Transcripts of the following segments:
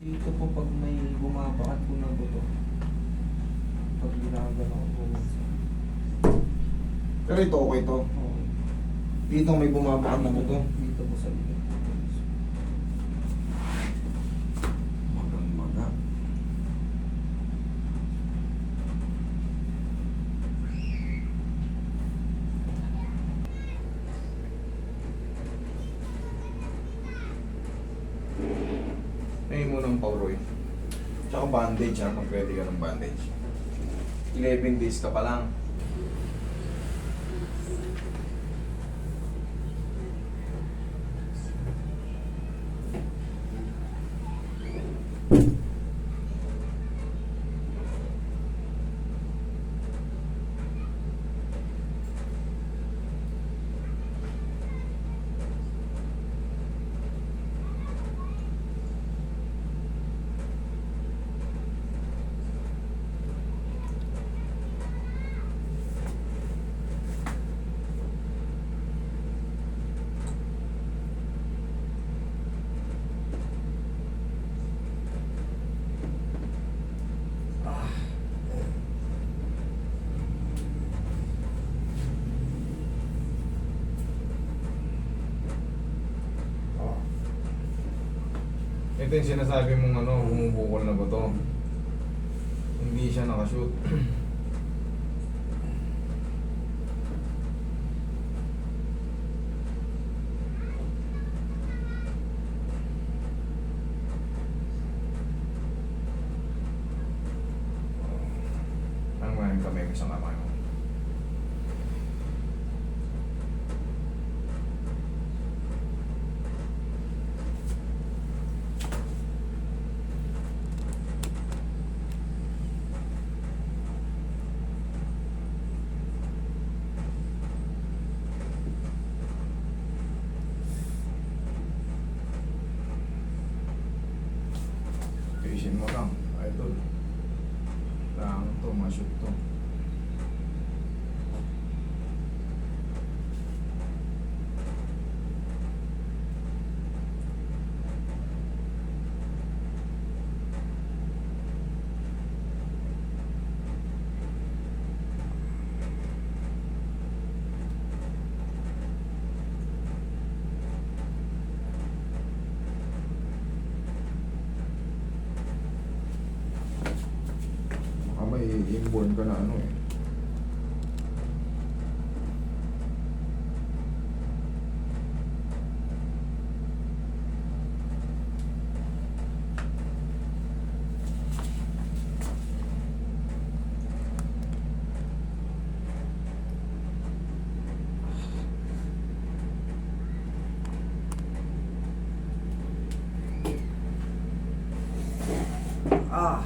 Dito po pag may bumabakat po na buto, pag ginagano ko po minsan. Pero ito okay to. Okay. Dito may bumabakan na buto. Dito po sa likod. Magang-maga. Ngayon mo ng pauroy. Tsaka bandage ha, kung pwede ka ng bandage. 11 days ka pa lang. Ito yung sinasabi mong bumubukol na ba to? Hindi siya nakashoot. Ano nga yung kamay mo isang kamay mo? Tiisin mo lang, idol. Lang to, ma-shoot to. May inborn ka na eh. Ah!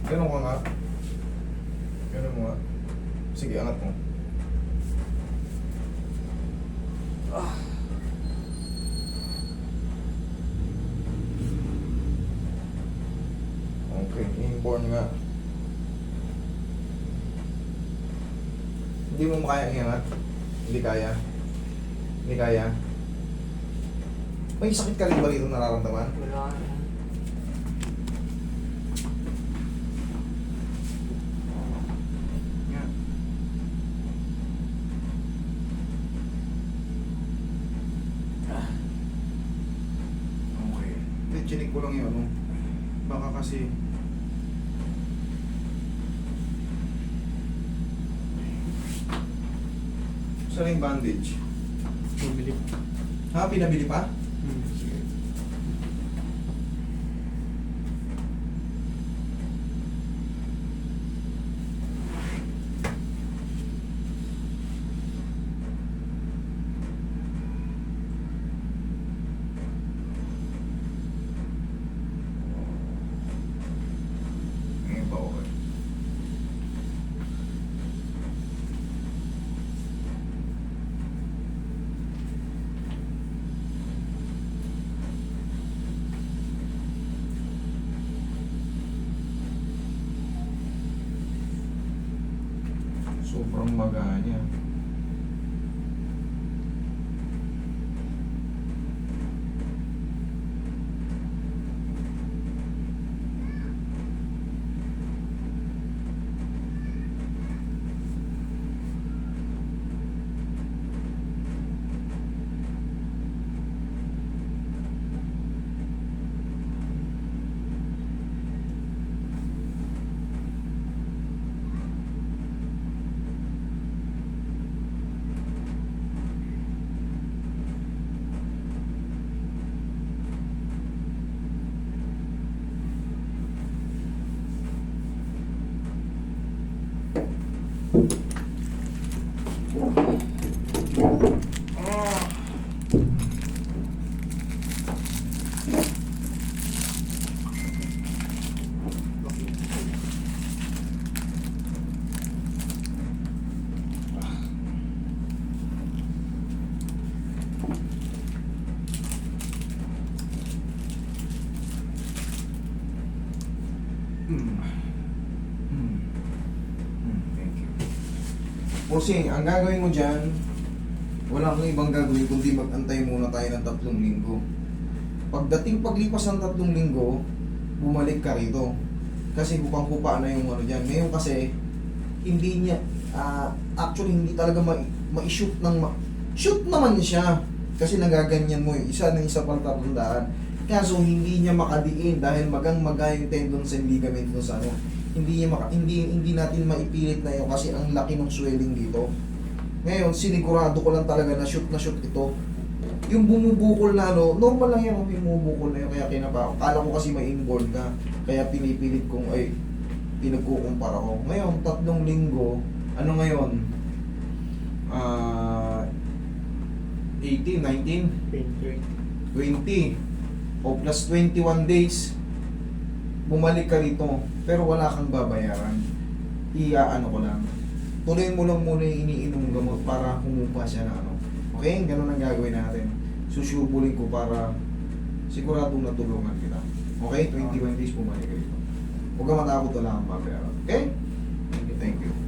Ganun ka nga. Ganun mo nga. Sige, angat mo. Okay, inborn nga. Hindi mo makaya iangat. Hindi kaya. Hindi kaya. May sakit ka rin ba rito nararamdaman? Wala na. Nga. Okay. Hindi, chinik ko lang yun. Baka kasi saan yung bandage? Bumili. Ha? Pinabili pa? Hmm. Sige. Ngayon ba okay? Sobrang maga niya. Thank you. Bossing, ang gagawin mo dyan, wala kang ibang gagawin kundi mag-antay muna tayo ng 3 linggo. Pagdating paglipas ng 3 linggo, bumalik ka rito. Kasi hupang-hupa na yung ano dyan. Ngayon kasi, hindi niya, actually hindi talaga ma-shoot ng shoot naman siya. Kasi nagaganyan mo yung isa pang tatandaan. Kaso hindi niya makadiin dahil magang-maga yung tendons and ligament doon sa ano. Hindi natin maipilit na yun kasi ang laki ng swelling dito. Ngayon, sinigurado ko lang talaga na shoot ito. Yung bumubukol na ano, normal lang yan yung bumubukol na yun, kaya kinapa. Kala ko kasi may inborn ka, kaya pinipilit kong, pinagkukumpara ko. Ngayon, 3 linggo, ano ngayon? 18, 19, 20, o plus 21 days, bumalik ka rito, pero wala kang babayaran. Iaano ko lang. Tuloyin mo lang muna yung iniinom gamot para humupa siya na ano. Okay? Ganun ang gagawin natin. Susyubulin ko para siguradong natulungan kita. Okay? 21 days bumalik ka rito. Huwag ka matakot, wala kang babayaran. Okay? Thank you.